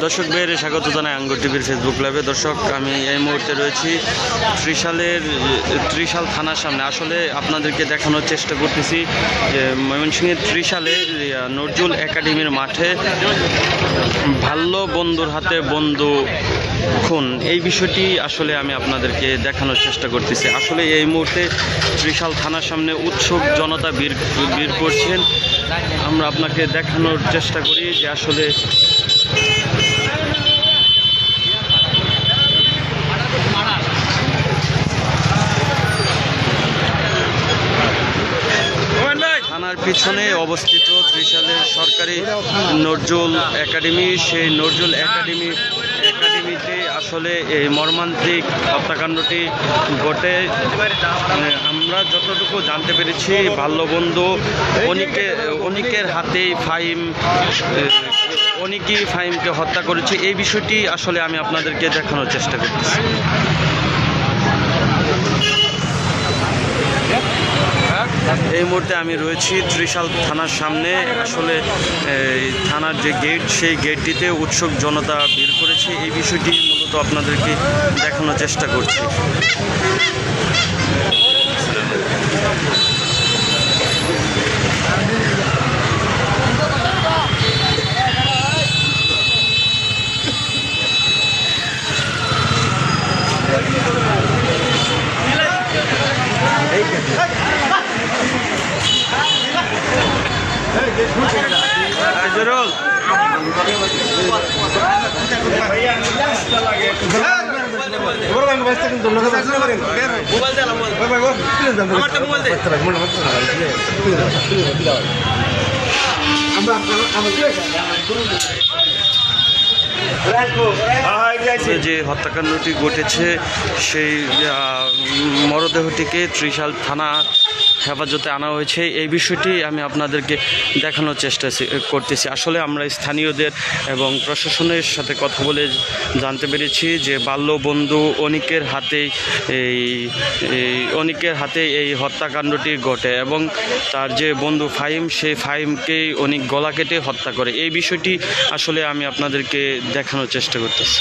দর্শক ভাইয়ের স্বাগত জানাই আঙ্গুর টিভির ফেসবুক লাইভে। দর্শক, আমি এই মুহূর্তে রয়েছি ত্রিশাল থানার সামনে। আসলে আপনাদেরকে দেখানোর চেষ্টা করতেছি যে ময়মনসিংহের ত্রিশালে নজরুল একাডেমির মাঠে ভাল্য বন্ধুর হাতে বন্ধু খুন, এই বিষয়টি আসলে আমি আপনাদেরকে দেখানোর চেষ্টা করতেছি। আসলে এই মুহূর্তে ত্রিশাল থানার সামনে উৎসুক জনতা ভিড় করছেন। আমরা আপনাকে দেখানোর চেষ্টা করি যে আসলে থানার পিছনে অবস্থিত ত্রিশালের সরকারি নজরুল একাডেমি। সেই নজরুল একাডেমিতে আসলে এই মর্মান্তিক হত্যাকাণ্ডটি ঘটে। আমরা যতটুকু জানতে পেরেছি, বাল্যবন্ধু অনিকের হাতেই অনিকই ফাহিমকে হত্যা করেছে। এই বিষয়টি আসলে আমি আপনাদেরকে দেখানোর চেষ্টা করতেছি। এই মুহূর্তে আমি রয়েছি ত্রিশাল থানার সামনে। আসলে থানার যে গেট, সেই গেটটিতে উৎসুক জনতা ভিড় করেছে। এই বিষয়টি মূলত আপনাদেরকে দেখানোর চেষ্টা করছি। যে হত্যাকাণ্ডটি ঘটেছে, সেই মরদেহটিকে ত্রিশাল থানা হেফাজতে আনা হয়েছে। এই বিষয়টি আমি আপনাদেরকে দেখানোর চেষ্টা করতেছি। আসলে আমরা স্থানীয়দের এবং প্রশাসনের সাথে কথা বলে জানতে পেরেছি যে বাল্যবন্ধু অনিকের হাতে এই হত্যাকাণ্ডটি ঘটে এবং তার যে বন্ধু ফাহিম, সেই ফাহিমকেই অনিক গলা কেটে হত্যা করে। এই বিষয়টি আসলে আমি আপনাদেরকে দেখানোর চেষ্টা করতেছি।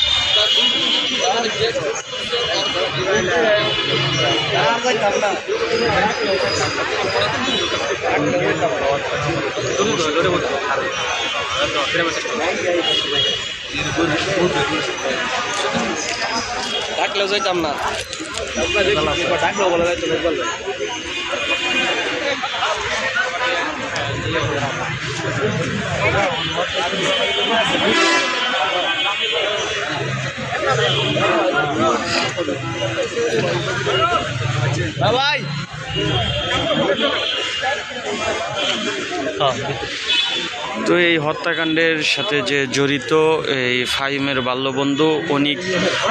ডাকলেও যাইতাম না, ডাকলেও বলা যাইতো না। ভাই তো এই হত্যাকাণ্ডের সাথে যে জড়িত এই ফাহিমের বাল্যবন্ধু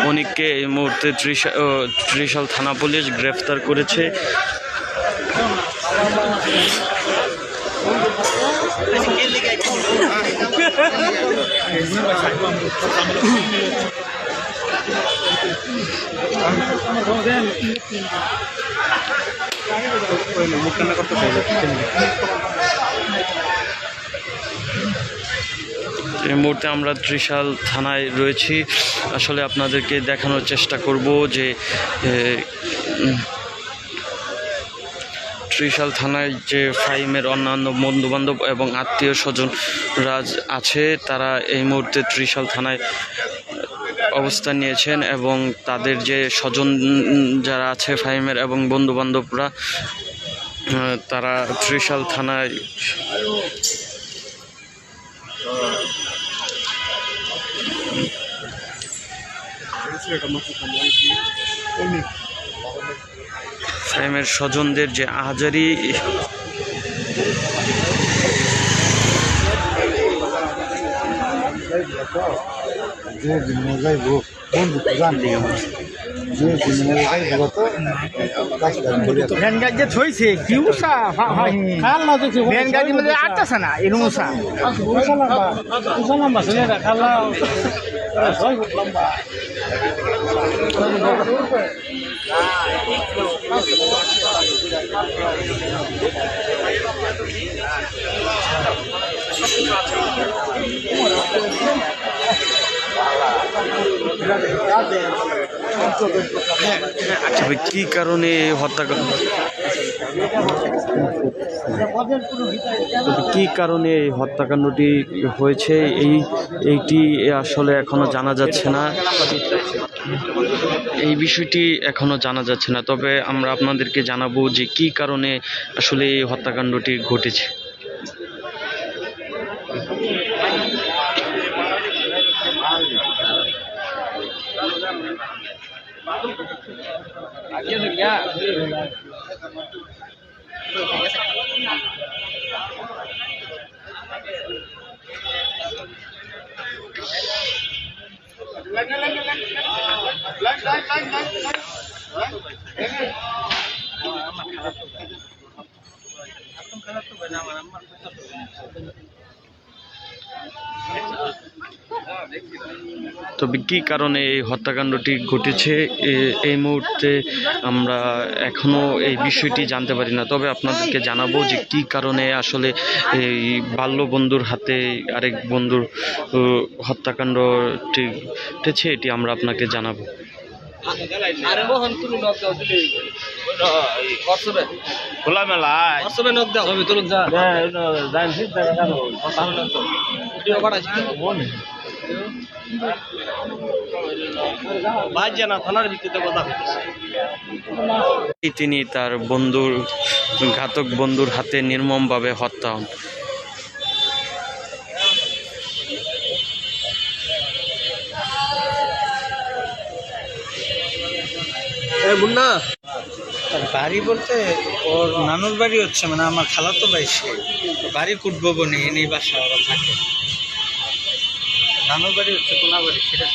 অনিককে এই মুহূর্তে ত্রিশাল থানা পুলিশ গ্রেফতার করেছে। এই মুহূর্তে আমরা ত্রিশাল থানায় রয়েছি। আসলে আপনাদেরকে দেখানোর চেষ্টা করব যে ত্রিশাল থানায় যে ফাহিমের অন্যান্য বন্ধুবান্ধব এবং আত্মীয় স্বজনরা আছে, তারা এই মুহূর্তে ত্রিশাল থানায় অবস্থান নিয়েছেন এবং তাদের যে স্বজন যারা আছে ফাহিমের এবং বন্ধুবান্ধবরা, তারা ত্রিশাল থানায় ফাহিমের স্বজনদের যে আহাজারি ভ্যান গাড়ি যে থইছে কি উষা ভ্যান গাড়ির মধ্যে আটটাছে না এরকম উষা লম্বা ছেলে খালা লম্বা আচ্ছা ভাই, কি কারণে এই হত্যাকাণ্ড, কি কারণে এই হত্যাকাণ্ডটি হয়েছে এইটি আসলে এখনো জানা যাচ্ছে না। এই বিষয়টি এখনো জানা যাচ্ছে না, তবে আমরা আপনাদেরকে জানাবো যে কি কারণে আসলে এই হত্যাকাণ্ডটি ঘটেছে। তবে কী কারণে এই হত্যাকাণ্ডটি ঘটেছে এই মুহূর্তে আমরা এখনও এই বিষয়টি জানতে পারি না, তবে আপনাদেরকে জানাবো যে কী কারণে আসলে এই বাল্য বন্ধুর হাতে আরেক বন্ধুর হত্যাকাণ্ডটি ঘটেছে এটি আমরা আপনাকে জানাবো। আরে মোহন তুমি নক দাও দিলে হোয়াটসঅ্যাপে খোলামেলা হোয়াটসঅ্যাপে নক দাও ছবি তুলুন যা জানছি দেখা গেল ভিডিও বানাইছি ভাই জানা থানার ভিত্তিতে কথা হইতেছে। তিনি তার বন্ধুর ঘাতক বন্ধুর হাতে নির্মমভাবে হত্যা হন। মুন্না বাড়ি বলতে ওর নানুর বাড়ি হচ্ছে মানে আমার খালাতো ভাই, সে বাড়ি কুটবো বনে এনেই বাসা ওরা থাকে। নানুর বাড়ি হচ্ছে কোনা বাড়ি সেটা